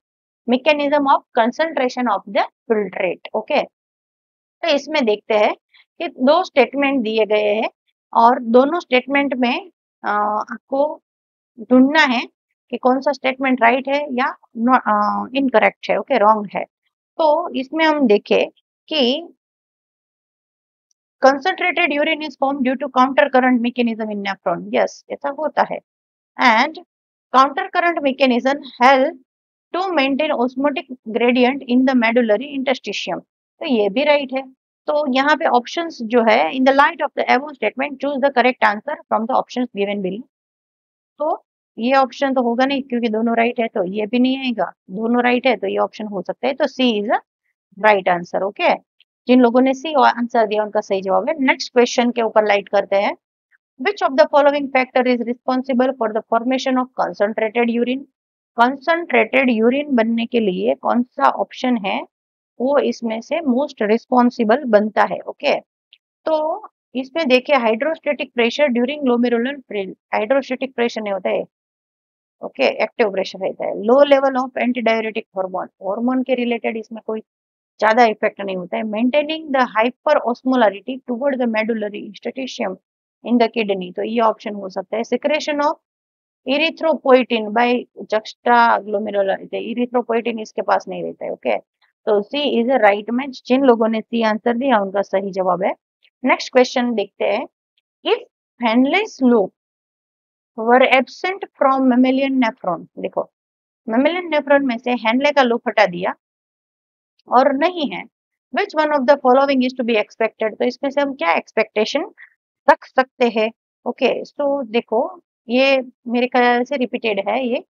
mechanism of concentration of the filtrate. Okay तो इसमें देखते हैं कि दो स्टेटमेंट दिए गए हैं और दोनों स्टेटमेंट में आपको ढूंढना है कि कौन सा स्टेटमेंट राइट है या इनकरेक्ट है। ओके रॉन्ग है। तो इसमें हम देखें कि concentrated urine is formed due to counter current mechanism in nephron, yes ऐसा होता है। and counter current mechanism help to maintain osmotic gradient in the medullary interstitium, तो ये भी राइट है। तो यहाँ पे ऑप्शंस जो है in the light of the एबो statement choose the correct answer from the options given below. तो ये ऑप्शन तो होगा नहीं क्योंकि दोनों राइट है, तो ये भी नहीं आएगा। दोनों राइट है तो ये ऑप्शन हो सकता है, तो C is a right answer. Okay जिन लोगों ने सी आंसर दिया उनका सही जवाब है। नेक्स्ट क्वेश्चन के ऊपर लाइट करते हैं। Which of the following factor is responsible for the formation of concentrated urine? Concentrated urine बनने के लिए कौन सा ऑप्शन है वो इसमें से मोस्ट रिस्पॉन्सिबल बनता है? ओके तो इसमें देखिए hydrostatic pressure during glomerular filled, hydrostatic pressure नहीं होता है, ओके एक्टिव प्रेशर रहता है। Low level of anti diuretic hormone, hormone के रिलेटेड इसमें कोई ज्यादा इफेक्ट नहीं होता है। Maintaining the hyper osmolarity toward the medullary institution in the kidney, तो ये ऑप्शन हो सकता है। Secretion of erythropoietin by juxta glomerular, erythropoietin इसके पास नहीं रहता है। ओके तो C is a right match. जिन लोगों ने सी आंसर दिया उनका सही जवाब है। नेक्स्ट क्वेश्चन देखते हैं। If Henle's loop were absent from mammalian nephron, देखो मेमेलियन नेफ्रॉन में से हेनले का लूप हटा दिया और नहीं है, which one of the following is to be expected, तो इसमें से हम क्या एक्सपेक्टेशन रख सकते हैं? ओके सो देखो ये मेरे ख्याल से रिपीटेड है, ये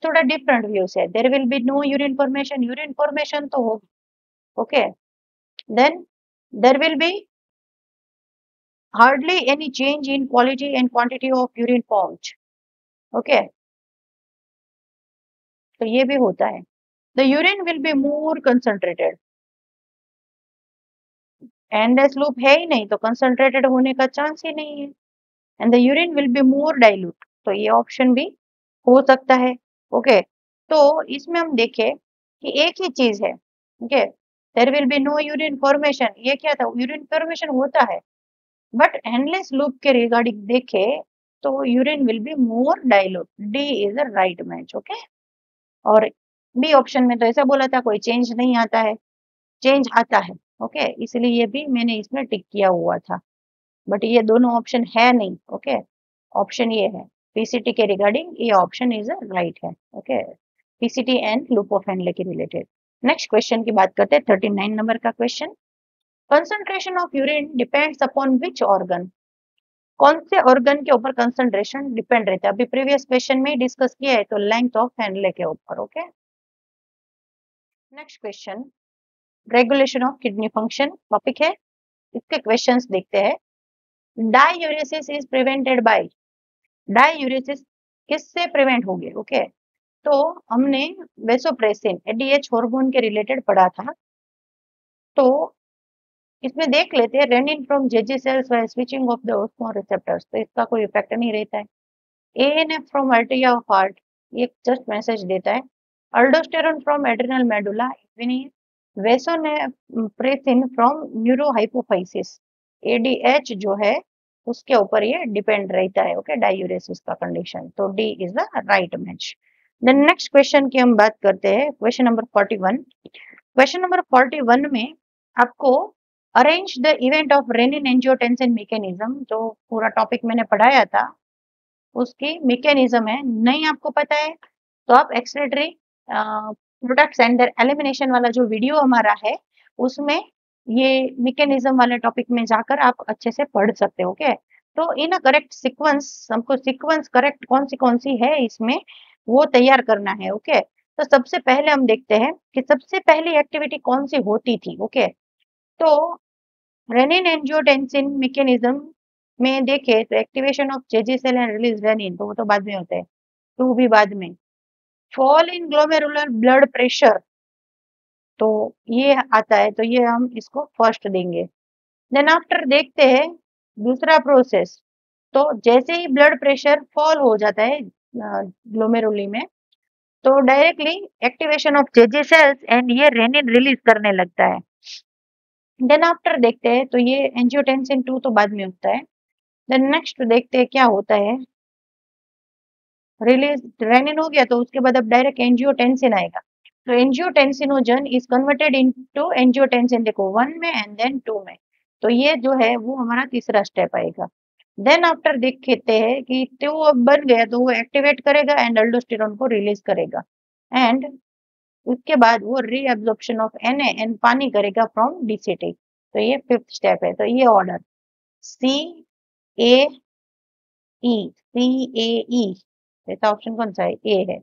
थोड़ा डिफरेंट व्यूज है। There will be no urine formation, urine formation तो होगी। Okay then there will be hardly any change in quality and quantity of urine formed. Okay तो ये भी होता है। The urine will be more concentrated, endless loop है ही नहीं तो कंसंट्रेटेड होने का चांस ही नहीं है, and the urine will be more dilute, तो ये ऑप्शन भी हो सकता है। ओके, तो इसमें हम देखें कि एक ही चीज है, okay, there will be no urine formation, ये क्या था, यूरिन फॉर्मेशन होता है, बट एंडलेस लूप के रिगार्डिंग देखे तो urine will be more dilute, D is the right match. Okay, और बी ऑप्शन में तो ऐसा बोला था कोई चेंज नहीं आता है, चेंज आता है। ओके, इसलिए ये भी मैंने इसमें टिक किया हुआ था, बट ये दोनों ऑप्शन है नहीं। ओके, ऑप्शन ये है पीसीटी के रिगार्डिंग, ये ऑप्शन इज राइट है। Okay, PCT and loop of Henle के रिलेटेड। नेक्स्ट क्वेश्चन की बात करते हैं, 39 नंबर का question, concentration of urine depends upon which organ, कौन से ऑर्गन के ऊपर कंसंट्रेशन डिपेंड रहता है, अभी प्रीवियस क्वेश्चन में डिस्कस किया है, तो लेंथ ऑफ हैंडले के ऊपर। Okay, next question, regulation of kidney function topic है, इसके क्वेश्चंस देखते हैं। Diuresis is prevented by, diuresis किससे प्रिवेंट होगी? ओके, तो हमने वेसोप्रेसिन एडीएच हार्मोन के रिलेटेड पढ़ा था, तो इसमें देख लेते हैं, renin from JG cells by switching off the osmoreceptors, तो इसका कोई इफेक्ट नहीं रहता है। ANF from atria of heart, ये जस्ट मैसेज देता है। अल्डोस्टेरोन फ्रॉम एड्रिनल मेडुला, भी नहीं है। वेसोप्रेसिन फ्रॉम न्यूरोहाइपोफाइसिस, एडीएच जो है उसके ऊपर ये डिपेंड रहता है। ओके, डाययूरेसिस का कंडीशन, तो D is the right match. Then next question की हम बात करते हैं, क्वेश्चन नंबर 41। क्वेश्चन नंबर 41 में आपको arrange the event of renin angiotensin mechanism, जो पूरा टॉपिक मैंने पढ़ाया था उसकी मैकेनिज्म है, नहीं आपको पता है तो आप excretory products and their elimination वाला जो वीडियो हमारा है उसमें ये मैकेनिज्म वाले टॉपिक में जाकर आप अच्छे से पढ़ सकते हो। ओके, तो इन अ करेक्ट सीक्वेंस, हमको सीक्वेंस करेक्ट कौन सी है इसमें वो तैयार करना है। ओके, तो सबसे पहले हम देखते हैं कि सबसे पहली एक्टिविटी कौन सी होती थी। ओके, तो रेनिन एंजियोटेंसिन मैकेनिज्म में देखे तो activation of JG cell and release renin, तो वो तो बाद में होता है, टू भी बाद में। Fall in glomerular blood pressure, तो ये आता है, तो ये हम इसको फर्स्ट देंगे। देन आफ्टर देखते हैं दूसरा प्रोसेस, तो जैसे ही ब्लड प्रेशर फॉल हो जाता है ग्लोमेरुली में, तो directly activation of JJ cells and ये रेनिन रिलीज करने लगता है। देन आफ्टर देखते हैं तो ये एंजियोटेंसिन 2 तो बाद में होता है। देन नेक्स्ट देखते हैं क्या होता है, रिलीज रेनिन हो गया तो उसके बाद अब डायरेक्ट एंजियोटेंसिन आएगा, तो angiotensinogen is converted into angiotensin, देखो 1 में एंड देन 2 में, तो ये जो है वो हमारा तीसरा स्टेप आएगा। देन आफ्टर देखते हैं कि तो वो बन गया तो वो एक्टिवेट करेगा एंड अल्डोस्टेरोन को रिलीज करेगा, एंड उसके बाद वो रीअब्जॉर्प्शन ऑफ Na एंड पानी करेगा फ्रॉम डीसीटी, तो ये फिफ्थ स्टेप है। तो ये ऑर्डर सी ए ई, सी ए ई, ऐसा ऑप्शन कौन सा है? ए है।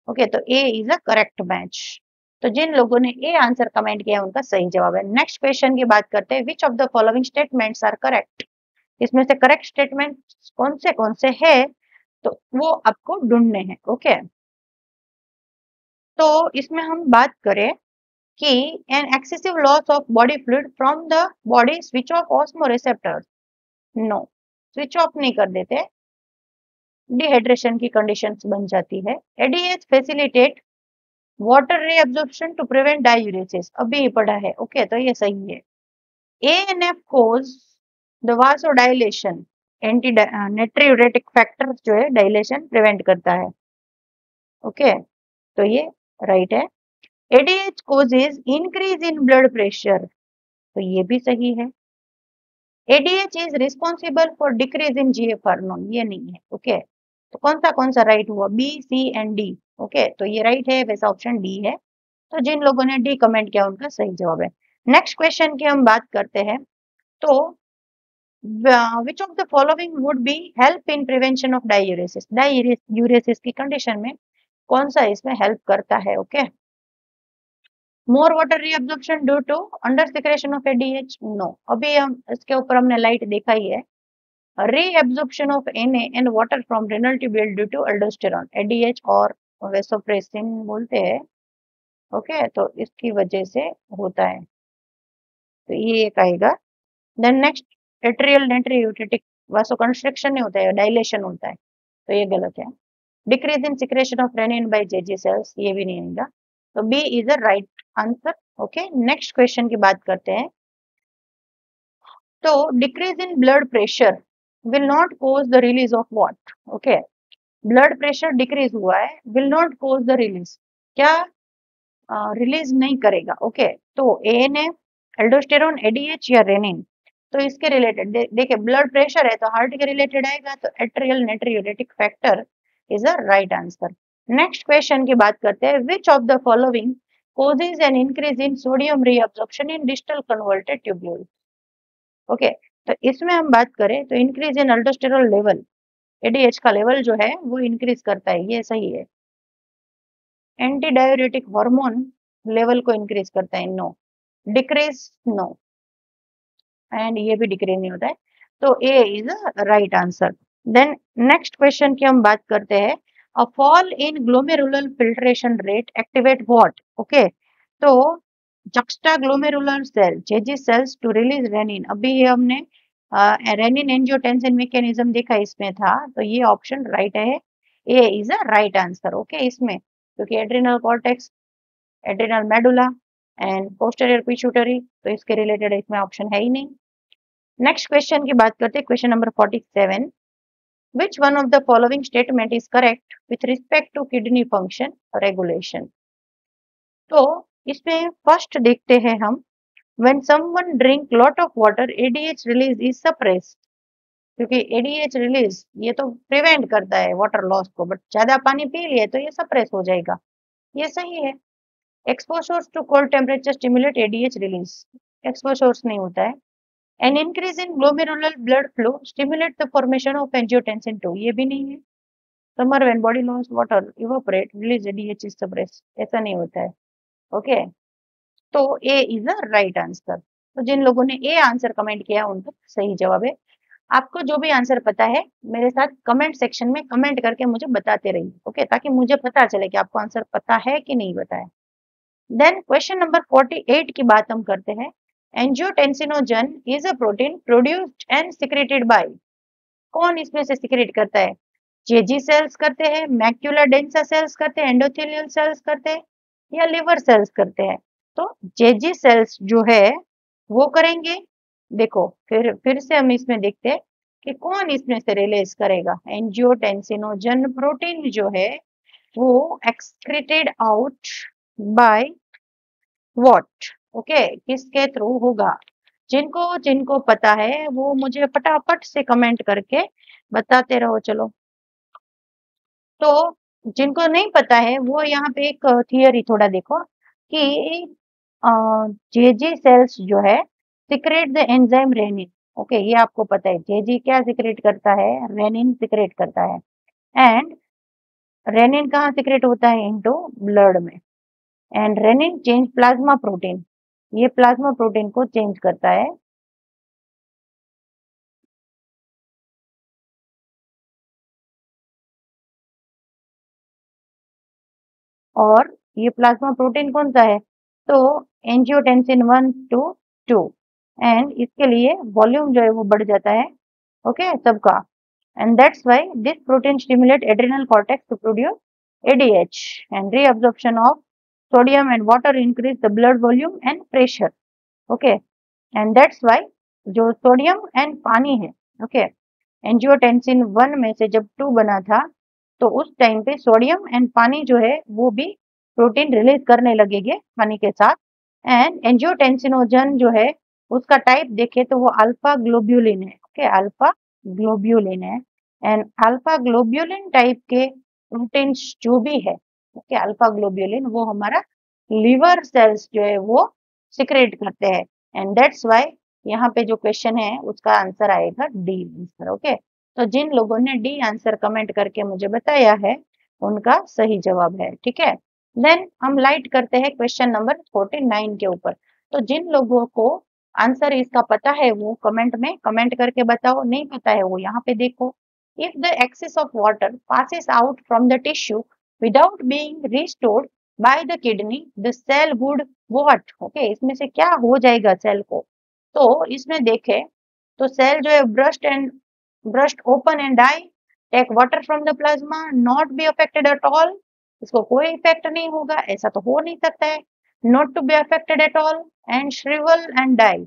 ओके, तो A is a correct match, तो जिन लोगों ने ए आंसर कमेंट किया उनका सही जवाब है। नेक्स्ट क्वेश्चन की बात करते हैं, which of the following statements are correct, इसमें से करेक्ट स्टेटमेंट कौन से है, तो वो आपको ढूंढने हैं। ओके, तो इसमें हम बात करें कि an excessive loss of body fluid from the body switch off osmoreceptors, no, switch off नहीं कर देते, डिहाइड्रेशन की कंडीशंस बन जाती है। ADH facilitate water reabsorption to prevent diuresis, अभी पढ़ा है। ओके, तो ये सही है। ANF cause the vasodilation, anti natriuretic factor जो है डायलेशन प्रिवेंट करता है। ओके, तो ये राइट है। ADH causes increase in blood pressure, तो ये भी सही है। ADH is responsible for decrease in GFR, no ये नहीं है। ओके, तो कौन सा राइट हुआ? B, C and D. Okay, तो ये राइट है, वैसा ऑप्शन डी है, तो जिन लोगों ने डी कमेंट किया उनका सही जवाब है। नेक्स्ट क्वेश्चन की हम बात करते हैं, तो which of the following would be help in prevention of diuresis, diuresis की कंडीशन में कौन सा इसमें हेल्प करता है? Okay, more water reabsorption due to under secretion of ADH, no, अभी हम इसके ऊपर हमने लाइट देखा ही है। Reabsorption of Na and water from renal tubule due to aldosterone, ADH और वेसोप्रेसिन बोलते हैं। ओके, तो इसकी वजह से होता है, तो ये एक आएगा। देन नेक्स्ट, एट्रियल नाइट्रियोटिक वासोकंस्ट्रिक्शन नहीं होता है, डायलेशन होता है, तो ये गलत है। Decrease in secretion of renin by JG cells, ये भी नहीं आएगा, तो B is a right answer. Okay, next question की बात करते हैं। तो decrease in blood pressure will not cause the release of what? Okay, blood pressure decrease हुआ है, will not cause the release, क्या रिलीज नहीं करेगा? ओके, तो एएनए, एल्डोस्टेरोन, एडीएच या रेनिन, तो इसके रिलेटेड देखिए, ब्लड प्रेशर है तो हार्ट के रिलेटेड आएगा, तो atrial natriuretic factor is a right answer. Next question की बात करते हैं, which of the following causes an increase in sodium reabsorption in distal convoluted tubules? Okay, तो इसमें हम बात करें तो इंक्रीज इन अल्डोस्टेरोल लेवल, एडीएच का लेवल जो है वो इंक्रीज करता है, ये सही है। एंटी डाययूरेटिक हार्मोन लेवल को इंक्रीज करता है, नो। डिक्रीज, नो, एंड ये भी डिक्रीज नहीं होता है, तो A is right answer. Then next question की हम बात करते हैं, a fall in glomerular filtration rate activate what? Okay, तो juxtaglomerular cell JG cells to release renin, अभी ये हमने रेनिन एंजियोटेंसिन मैकेनिज्म देखा इसमें था, तो ये ऑप्शन राइट है, A is a right answer. Okay, इसमें क्योंकि adrenal cortex, adrenal medulla and posterior pituitary, तो इसके रिलेटेड इसमें ऑप्शन है ही नहीं। नेक्स्ट क्वेश्चन की बात करते हैं, question number 47, which one of the following statement is correct with respect to kidney function regulation? तो इसमें फर्स्ट देखते हैं हम, when someone drink lot of water ADH release is suppressed, क्योंकि ADH रिलीज ये तो प्रिवेंट करता है वाटर लॉस को, बट ज्यादा पानी पी लिए तो ये सप्रेस हो जाएगा, ये सही है। Exposure to cold temperature stimulate ADH release, exposure नहीं होता है। An increase in glomerular blood flow stimulate the formation of angiotensin II, ये भी नहीं है। Summer when body loss water evaporate release ADH is suppressed, ऐसा नहीं होता है। ओके, तो A is the right answer. तो जिन लोगों ने ए आंसर कमेंट किया उनका सही जवाब है। आपको जो भी आंसर पता है मेरे साथ कमेंट सेक्शन में कमेंट करके मुझे बताते रहिए, ओके, ताकि मुझे पता चले कि आपको आंसर पता है कि नहीं पता है। देन क्वेश्चन नंबर 48 की बात हम करते हैं, angiotensinogen is a protein produced and secreted by, कौन इसमें से सिक्रेट करता है? जेजी सेल्स करते हैं, मैक्यूला डेंसा सेल्स करते हैं, एंडोथेलियल सेल्स करते हैं या लिवर सेल्स करते हैं? तो जेजी सेल्स जो है वो करेंगे। देखो फिर से हम इसमें देखते हैं कि कौन इसमें से रिलीज करेगा। एंजियोटेंसिनोजन प्रोटीन जो है वो excreted out by what? Okay, किसके थ्रू होगा? जिनको जिनको पता है वो मुझे फटाफट से कमेंट करके बताते रहो। चलो, तो जिनको नहीं पता है वो यहाँ पे एक थियरी थोड़ा देखो कि जेजी सेल्स जो है secrete the enzyme renin. Okay, ये आपको पता है, जेजी क्या सिक्रेट करता है? रेनिन सिक्रेट करता है। एंड रेनिन कहाँ सिक्रेट होता है? इनटू ब्लड में। And renin change plasma protein, ये प्लाज्मा प्रोटीन को चेंज करता है। और ये प्लाज्मा प्रोटीन कौन सा है? तो एंजियोटेंसिन 1 to 2, एंड इसके लिए वॉल्यूम जो है वो बढ़ जाता है, ओके, सबका। And that's why this protein stimulate adrenal cortex to produce ADH, and reabsorption of sodium and water increase the blood volume and pressure. Okay, and that's why जो सोडियम एंड पानी है, ओके, एंजियोटेंसिन 1 में से जब 2 बना था तो उस टाइम पे सोडियम एंड पानी जो है वो भी प्रोटीन रिलीज करने लगेंगे पानी के साथ। एंड एंजियोटेंसिनोजन जो है उसका टाइप देखे तो वो अल्फा ग्लोब्यूलिन है, ओके, अल्फा ग्लोब्यूलिन है। एंड अल्फा ग्लोब्यूलिन टाइप के प्रोटीन्स जो भी है, ओके, अल्फा ग्लोब्यूलिन वो हमारा लिवर सेल्स जो है वो सिक्रेट करते हैं। एंड दैट्स व्हाई यहाँ पे जो क्वेश्चन है उसका आंसर आएगा डी आंसर। ओके, तो जिन लोगों ने डी आंसर कमेंट करके मुझे बताया है उनका सही जवाब है, ठीक है। देन हम लाइट करते हैं क्वेश्चन नंबर 49 के ऊपर। तो जिन लोगों को आंसर इसका पता है वो कमेंट में कमेंट करके बताओ, नहीं पता है वो यहाँ पे देखो। If the excess of water passes out from the tissue without being restored by the kidney, the cell would what? Okay, इसमें से क्या हो जाएगा सेल को? तो इसमें देखें तो सेल जो है brushed open and die, take water from the plasma, not be affected at all, इसको कोई इफेक्ट नहीं होगा, ऐसा तो हो नहीं सकता है, not to be affected at all and shrivel and die,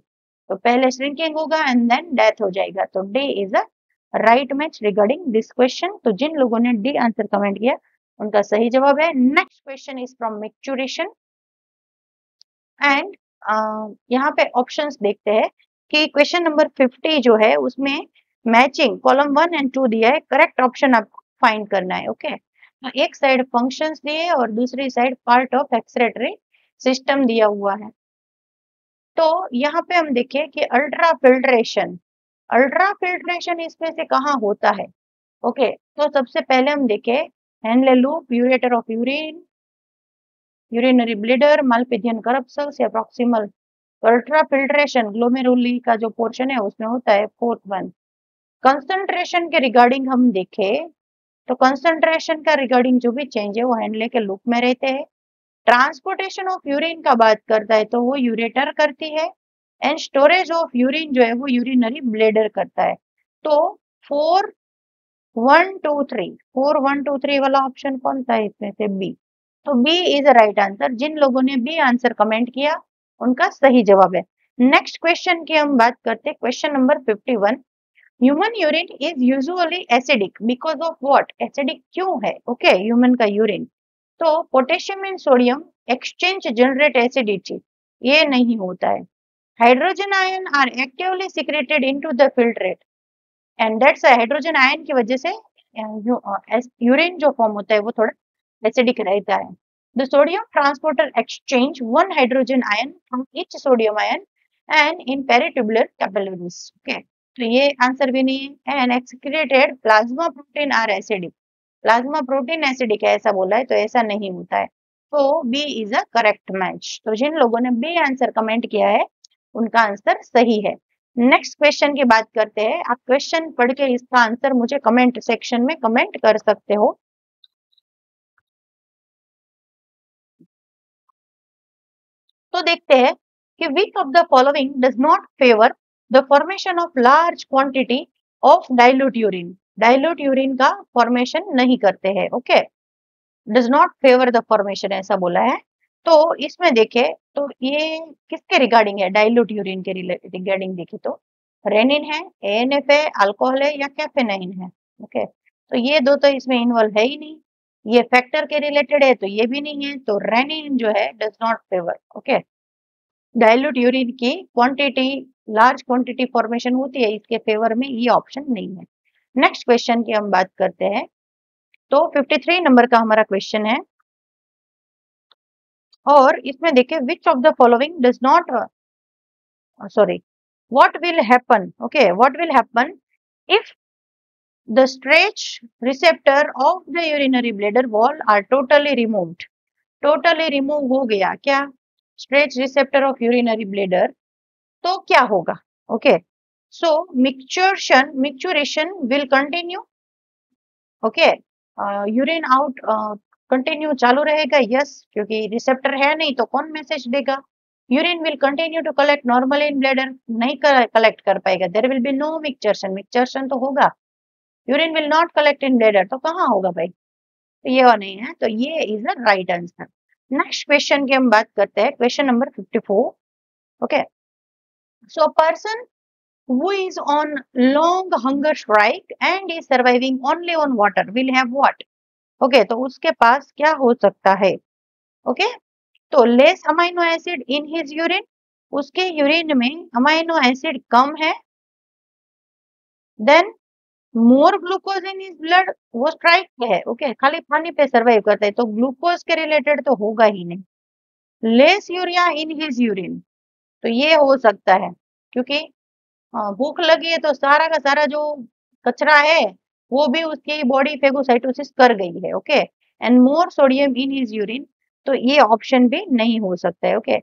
तो पहले श्रिंकिंग होगा एंड देन डेथ हो जाएगा, तो D is a right match regarding this question. तो जिन लोगों ने डी आंसर कमेंट किया उनका सही जवाब है। Next question is from micturition and यहाँ पे ऑप्शंस देखते हैं कि क्वेश्चन नंबर 50 जो है उसमें मैचिंग कॉलम 1 एंड 2 दिया है, करेक्ट ऑप्शन आपको फाइंड करना है। ओके, तो एक साइड फंक्शंस दिए और दूसरी side part of excretory system दिया हुआ है। तो यहाँ पे हम देखें कि अल्ट्रा फिल्ट्रेशन इसमें से कहाँ होता है। ओके, तो सबसे पहले हम देखें Henle loop, ureter of urine, urinary bladder, Malpighian corpuscles या प्रॉक्सिमल। अल्ट्रा फिल्ट्रेशन ग्लोमेरुली का जो पोर्शन है उसमें होता है फोर्थ वन। कंसंट्रेशन के रिगार्डिंग हम देखें तो कंसंट्रेशन का रिगार्डिंग जो भी चेंज है वो हेनले के लूप में रहते हैं। ट्रांसपोर्टेशन ऑफ यूरिन का बात करता है तो वो यूरेटर करती है एंड स्टोरेज ऑफ यूरिन जो है वो यूरिनरी ब्लेडर करता है। तो 4 1 2 3 4 1 2 3 वाला ऑप्शन कौन सा है इसमें से? बी। तो बी इज राइट आंसर। जिन लोगों ने बी आंसर कमेंट किया उनका सही जवाब है। नेक्स्ट क्वेश्चन की हम बात करते हैं, question number 51। Human urine is usually acidic because of what? Acidic क्यों है? ओके, ह्यूमन का यूरिन तो potassium and sodium exchange generate acidity, ये नहीं होता है। Hydrogen ion are actively secreted into the filtrate and that's hydrogen ion की वजह से यूरिन जो फॉर्म होता है वो थोड़ा एसिडिक रहता है। The sodium transporter exchange one hydrogen ion from each sodium ion and in peritubular capillaries. Okay, तो ये आंसर भी नहीं है। And excreted plasma protein are acidic, plasma protein acidic है ऐसा बोला है तो ऐसा नहीं होता है। तो B is a correct match. तो जिन लोगों ने बी आंसर कमेंट किया है उनका आंसर सही है। नेक्स्ट क्वेश्चन की बात करते हैं। आप क्वेश्चन पढ़ के इसका आंसर मुझे कमेंट सेक्शन में कमेंट कर सकते हो। तो देखते हैं कि which of the following does not favor the formation of large quantity of dilute urine? dilute urine का फॉर्मेशन नहीं करते हैं। Okay, does not favour the formation ऐसा बोला है। तो इसमें देखे तो ये किसके रिगार्डिंग है? डाइल्यूट यूरिन के रिगार्डिंग देखे तो रेनिन है, एएनएफ है, अल्कोहल है या कैफेनाइन है। ओके, तो ये दो तो इसमें इन्वॉल्व है ही नहीं। ये फैक्टर के रिलेटेड है तो ये भी नहीं है, तो रेनिन जो है does not favour. Okay, dilute urine की क्वांटिटी लार्ज क्वांटिटी फॉर्मेशन होती है, इसके फेवर में ये ऑप्शन नहीं है। नेक्स्ट क्वेश्चन की हम बात करते हैं। तो 53 नंबर का हमारा क्वेश्चन है और इसमें देखिए which of the following does not sorry what will happen. Okay, what will happen if the stretch receptor of the urinary bladder wall are totally removed. Totally remove हो गया क्या stretch receptor of urinary bladder, तो क्या होगा? Okay, so micturition will continue. Okay, urine out continue चालू रहेगा। Yes, क्योंकि receptor है नहीं तो कौन मैसेज देगा। Urine will continue to collect normally in bladder, नहीं कलेक्ट कर पाएगा। There will be no micturition, micturition तो होगा। Urine will not collect in bladder, तो कहाँ होगा भाई? तो ये और नहीं है, तो ये is the right answer. Next question की हम बात करते हैं, question number 54। Okay, so person who is on long hunger strike and is surviving only on water will have what? Okay, तो उसके पास क्या हो सकता है? ओके, तो less amino acid in his urine, उसके यूरिन में अमाइनो एसिड कम है। Then more glucose in his blood, वो स्ट्राइक पे है। ओके, खाली पानी पे सर्वाइव करता है तो ग्लूकोज के रिलेटेड तो होगा ही नहीं। Less urea in his urine, तो ये हो सकता है क्योंकि भूख लगी है तो सारा का सारा जो कचरा है वो भी उसकी बॉडी फेगोसाइटोसिस कर गई है। Okay, and more sodium in his urine, तो ये ऑप्शन भी नहीं हो सकता है। ओके,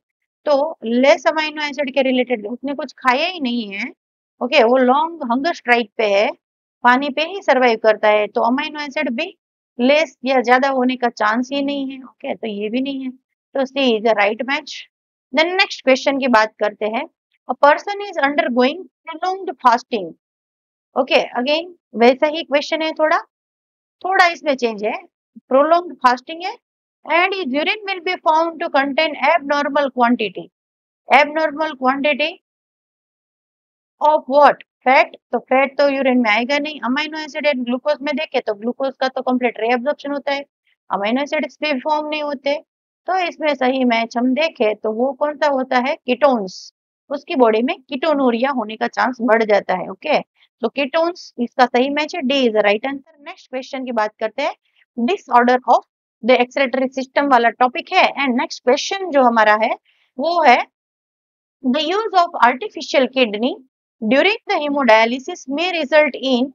तो लेस अमाइनो एसिड के रिलेटेड उसने कुछ खाया ही नहीं है। ओके, वो लॉन्ग हंगर स्ट्राइक पे है, पानी पे ही सर्वाइव करता है, तो अमाइनो एसिड भी लेस या ज्यादा होने का चांस ही नहीं है। ओके, तो ये भी नहीं है, तो C is a right match. Then next question की बात करते हैं। A person is undergoing prolonged fasting. Okay, again वैसा ही क्वेश्चन है, थोड़ा थोड़ा इसमें चेंज है। प्रोलॉन्ग्ड फास्टिंग है and his urine will be found to contain abnormal quantity of what, fat. तो फैट तो यूरिन में आएगा नहीं। अमाइनो एसिड एंड ग्लूकोज में देखे तो ग्लूकोज का तो कंप्लीट रीअब्जॉर्प्शन होता है, अमाइनो एसिड्स भी फॉर्म नहीं होते। तो इसमें सही मैच हम देखे तो वो कौन सा होता है, कीटोन्स। उसकी बॉडी में कीटोनूरिया होने का चांस बढ़ जाता है। ओके, तो कीटोन्स इसका सही मैच है, D is the right answer. Next question की बात करते हैं, disorder of the excretory system वाला टॉपिक है। एंड नेक्स्ट क्वेश्चन जो हमारा है वो है, the use of artificial kidney during the hemodialysis may result in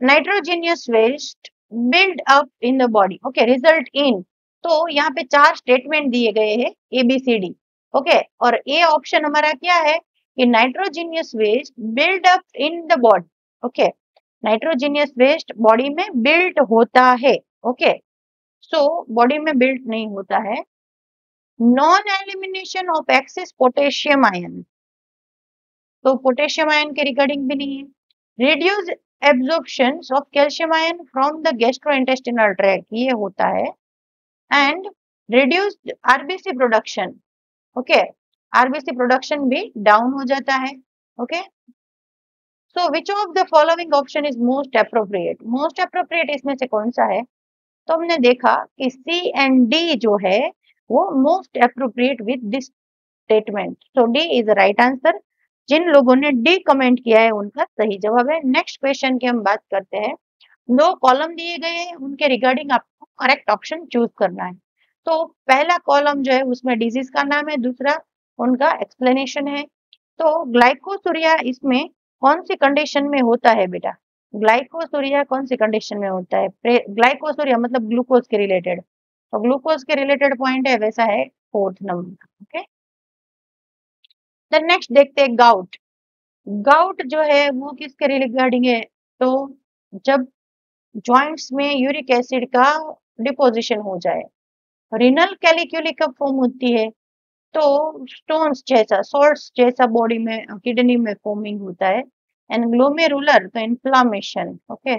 nitrogenous waste build up in the body. Okay, result in, तो यहाँ पे 4 स्टेटमेंट दिए गए हैं ABCD। ओके, और ए ऑप्शन हमारा क्या है कि nitrogenous waste build up in the body. Okay, nitrogenous waste body में बिल्ड होता है। ओके, सो बॉडी में बिल्ड नहीं होता है। Non elimination of excess potassium ion, तो पोटेशियम आयन के रिगार्डिंग भी नहीं है। Reduce absorption of calcium ion from the gastrointestinal tract, ये होता है। And reduced RBC production. Okay, RBC production भी डाउन हो जाता है। Okay, so which of the following option is most appropriate, most appropriate इसमें से कौन सा है। तो हमने देखा कि सी एंड डी जो है वो most appropriate with this statement, तो D is the right answer. जिन लोगों ने डी कमेंट किया है उनका सही जवाब है। नेक्स्ट क्वेश्चन की हम बात करते हैं, 2 कॉलम दिए गए हैं, उनके रिगार्डिंग आपको करेक्ट ऑप्शन चूज करना है। तो पहला कॉलम जो है उसमें डिजीज का नाम है, दूसरा उनका एक्सप्लेनेशन है। तो ग्लाइकोसुरिया इसमें कौन सी कंडीशन में होता है बेटा, ग्लाइकोसुरिया कौन सी कंडीशन में होता है, ग्लाइकोसुरिया मतलब ग्लूकोज के रिलेटेड, तो ग्लूकोज के रिलेटेड पॉइंट है, वैसा है 4th number. Okay, the next देखते हैं गाउट। गाउट जो है वो किसके रिगार्डिंग है, तो जब जॉइंट्स में यूरिक एसिड का डिपोजिशन हो जाए, रिनल कैलिक्यूली कब फॉर्म होती है, तो स्टोन्स जैसा, सॉल्ट्स जैसा बॉडी में किडनी में फॉर्मिंग होता है। एंड ग्लोमेरुलर तो इन्फ्लामेशन। ओके,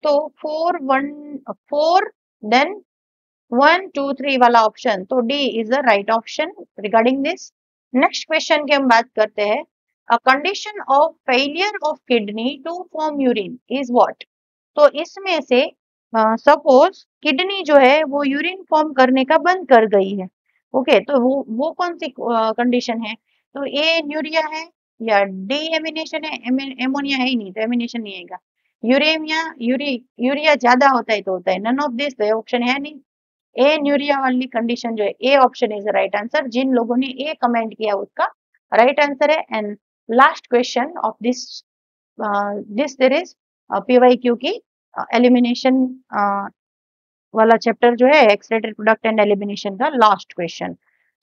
तो 4 देन 1 2 3 वाला ऑप्शन, तो D is the right option regarding this. Next question की हम बात करते हैं, a condition of failure of kidney to form urine is what. तो इसमें से सपोज किडनी जो है वो यूरिन फॉर्म करने का बंद कर गई है। ओके, तो वो कौन सी कंडीशन है, तो ए न्यूरिया है या डी एमिनेशन है, एमोनिया है ही नहीं तो एमिनेशन नहीं आएगा। यूरेमिया, यूरिया ज्यादा होता है तो होता है, नन ऑफ दिस, तो ऑप्शन है नहीं। ए न्यूरिया वाली कंडीशन जो है, A option is right answer. जिन लोगों ने ए कमेंट किया उसका राइट आंसर है। And last question of this this series PYQ की एलिमिनेशन वाला चैप्टर जो है, एक्सक्रीटरी प्रोडक्ट एंड एलिमिनेशन का last question.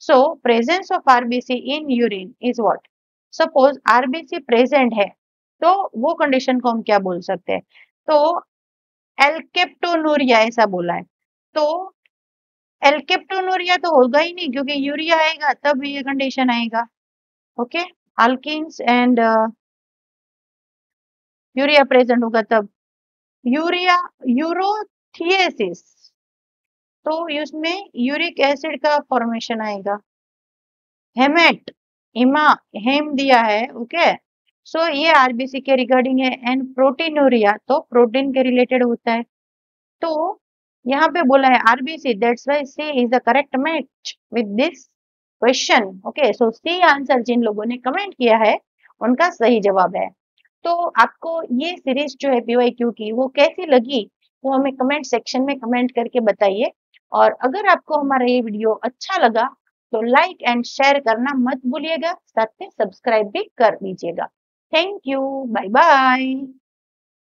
So presence of RBC in urine is what. Suppose RBC present है तो वो कंडीशन को हम क्या बोल सकते हैं, तो एल्केप्टोनूरिया ऐसा बोला है। तो एल्केप्टोनूरिया तो होगा ही नहीं क्योंकि यूरिया आएगा तब ये कंडीशन आएगा। ओके, अल्किन्स एंड यूरिया प्रेजेंट होगा तब। यूरिया यूरोथिएसिस, तो इसमें यूरिक एसिड का फॉर्मेशन आएगा। हेमेट, हिमा, हेम दिया है। ओके, सो ये आरबीसी के रिगार्डिंग है। एंड प्रोटीनूरिया तो प्रोटीन के रिलेटेड होता है। तो यहाँ पे बोला है RBC, that's why C is the correct match with this question. Okay, so C answer जिन लोगों ने कमेंट किया है उनका सही जवाब है। तो आपको ये सीरीज जो है पीवाईक्यू की वो कैसी लगी, वो हमें कमेंट सेक्शन में कमेंट करके बताइए। और अगर आपको हमारा ये वीडियो अच्छा लगा तो लाइक एंड शेयर करना मत भूलिएगा, साथ में सब्सक्राइब भी कर लीजिएगा। Thank you, bye bye.